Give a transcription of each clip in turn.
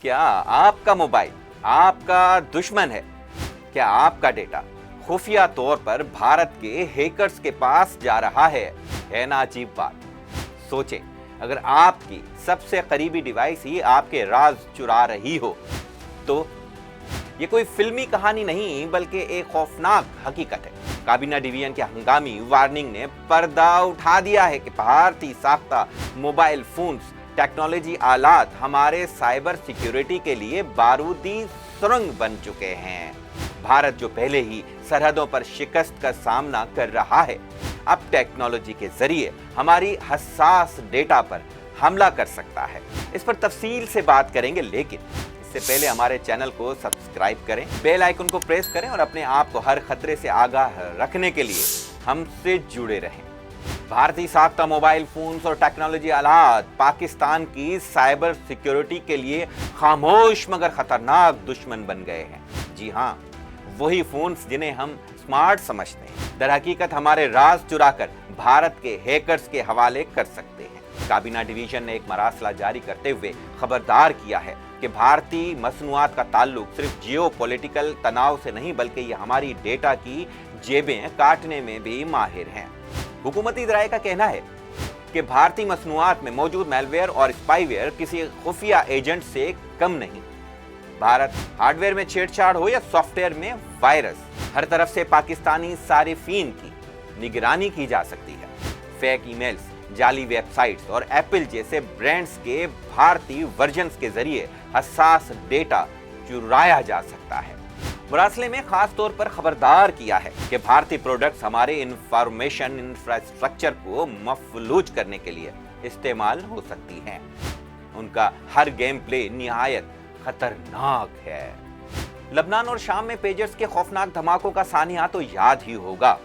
क्या आपका मोबाइल आपका दुश्मन है? क्या आपका डेटा खुफिया तौर पर भारत के हैकर्स के पास जा रहा है ना अजीब बात। सोचें, अगर आपकी सबसे करीबी डिवाइस ही आपके राज चुरा रही हो तो ये कोई फिल्मी कहानी नहीं बल्कि एक खौफनाक हकीकत है। काबीना डिवीजन के हंगामी वार्निंग ने पर्दा उठा दिया है कि भारतीय साख्ता मोबाइल फोन्स टेक्नोलॉजी आलात हमारे साइबर सिक्योरिटी के लिए बारूदी सुरंग बन चुके हैं। भारत जो पहले ही सरहदों पर शिकस्त का सामना कर रहा है, अब टेक्नोलॉजी के जरिए हमारी हसास डेटा पर हमला कर सकता है। इस पर तफसील से बात करेंगे, लेकिन इससे पहले हमारे चैनल को सब्सक्राइब करें, बेल आइकन को प्रेस करें और अपने आप को हर खतरे से आगाह रखने के लिए हमसे जुड़े रहें। भारतीय साख्ता मोबाइल फोन्स और टेक्नोलॉजी आलात पाकिस्तान की साइबर सिक्योरिटी के लिए खामोश मगर खतरनाक दुश्मन बन गए हैं। जी हाँ, वही फोन्स जिन्हें हम स्मार्ट समझते हैं, दरहकीकत हमारे राज चुराकर भारत के हैकर्स के हवाले कर सकते हैं। काबीना डिवीजन ने एक मरासला जारी करते हुए खबरदार किया है कि भारतीय मसनूआत का ताल्लुक सिर्फ जियो पॉलिटिकल तनाव से नहीं बल्कि ये हमारी डेटा की जेबें काटने में भी माहिर हैं। हुकूमती ज़राए का कहना है कि भारतीय मसनूआत में मौजूद मैलवेयर और स्पाईवेयर किसी खुफिया एजेंट से कम नहीं। भारत हार्डवेयर में छेड़छाड़ हो या सॉफ्टवेयर में वायरस, हर तरफ से पाकिस्तानी सारिफीन की निगरानी की जा सकती है। फेक ईमेल्स, जाली वेबसाइट्स और एप्पल जैसे ब्रांड्स के भारतीय वर्जन्स के जरिए हसास डेटा चुराया जा सकता है। मुरासले में खास तौर पर खबरदार किया है कि भारतीय प्रोडक्ट्स हमारे इंफॉर्मेशन इंफ्रास्ट्रक्चर को मफलूज करने के लिए इस्तेमाल हो सकती हैं। उनका हर गेम प्ले निहायत खतरनाक है। लबनान और शाम में पेजर्स के खौफनाक धमाकों का सानिया तो याद ही होगा,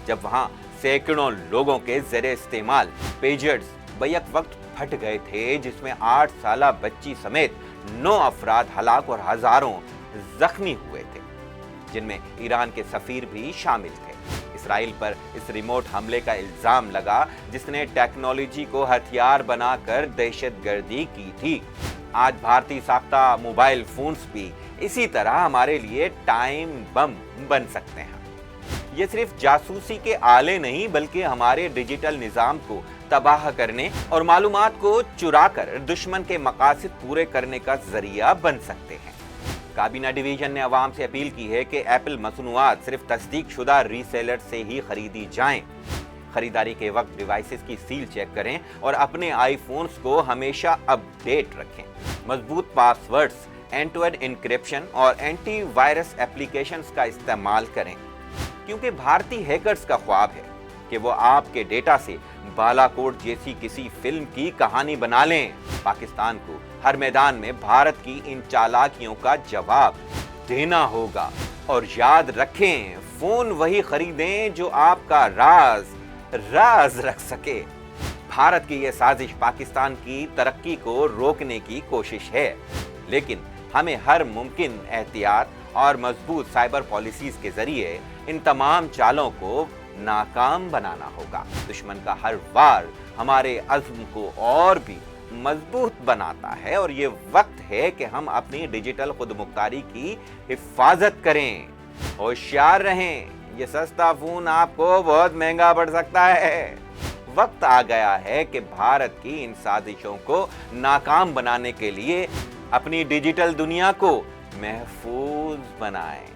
जब वहां सैकड़ों लोगों के ज़रिए इस्तेमाल पेजर्स बैक वक्त फट गए थे, जिसमें 8 साला बच्ची समेत 9 अफराद हलाक और हजारों जख्मी हुए थे, जिनमें ईरान के सफीर भी शामिल थे। इसराइल पर इस रिमोट हमले का इल्जाम लगा जिसने टेक्नोलॉजी को हथियार बनाकर दहशतगर्दी की थी। आज भारतीय साख्ता मोबाइल फोन्स भी इसी तरह हमारे लिए टाइम बम बन सकते हैं। ये सिर्फ जासूसी के आले नहीं बल्कि हमारे डिजिटल निजाम को तबाह करने और मालूमात को चुराकर दुश्मन के मकासद पूरे करने का जरिया बन सकते हैं। काबीना डिवीजन ने अवाम से अपील की है कि एप्पल मसनूआत सिर्फ तस्दीक शुदा रीसेलर से ही खरीदी जाएं। खरीदारी के वक्त डिवाइसेस की सील चेक करें और अपने आईफोन्स को हमेशा अपडेट रखें। मजबूत passwords, end to end encryption और एंटी वायरस एप्लीकेशंस का इस्तेमाल करें, क्योंकि भारतीय हैकर्स का ख्वाब है कि वो आपके डेटा से बालाकोट जैसी किसी फिल्म की कहानी बना लें। पाकिस्तान को हर मैदान में भारत की इन चालाकियों का जवाब देना होगा। और याद रखें, फोन वही खरीदें जो आपका राज रख सके। भारत की यह साजिश पाकिस्तान की तरक्की को रोकने की कोशिश है, लेकिन हमें हर मुमकिन एहतियात और मजबूत साइबर पॉलिसीज के जरिए इन तमाम चालों को नाकाम बनाना होगा। दुश्मन का हर वार हमारे अज़्म को और भी मजबूत बनाता है और ये वक्त है कि हम अपनी डिजिटल खुदमुख्तारी की हिफाजत करें। होशियार रहें, ये सस्ता फोन आपको बहुत महंगा पड़ सकता है। वक्त आ गया है कि भारत की इन साजिशों को नाकाम बनाने के लिए अपनी डिजिटल दुनिया को महफूज बनाएं।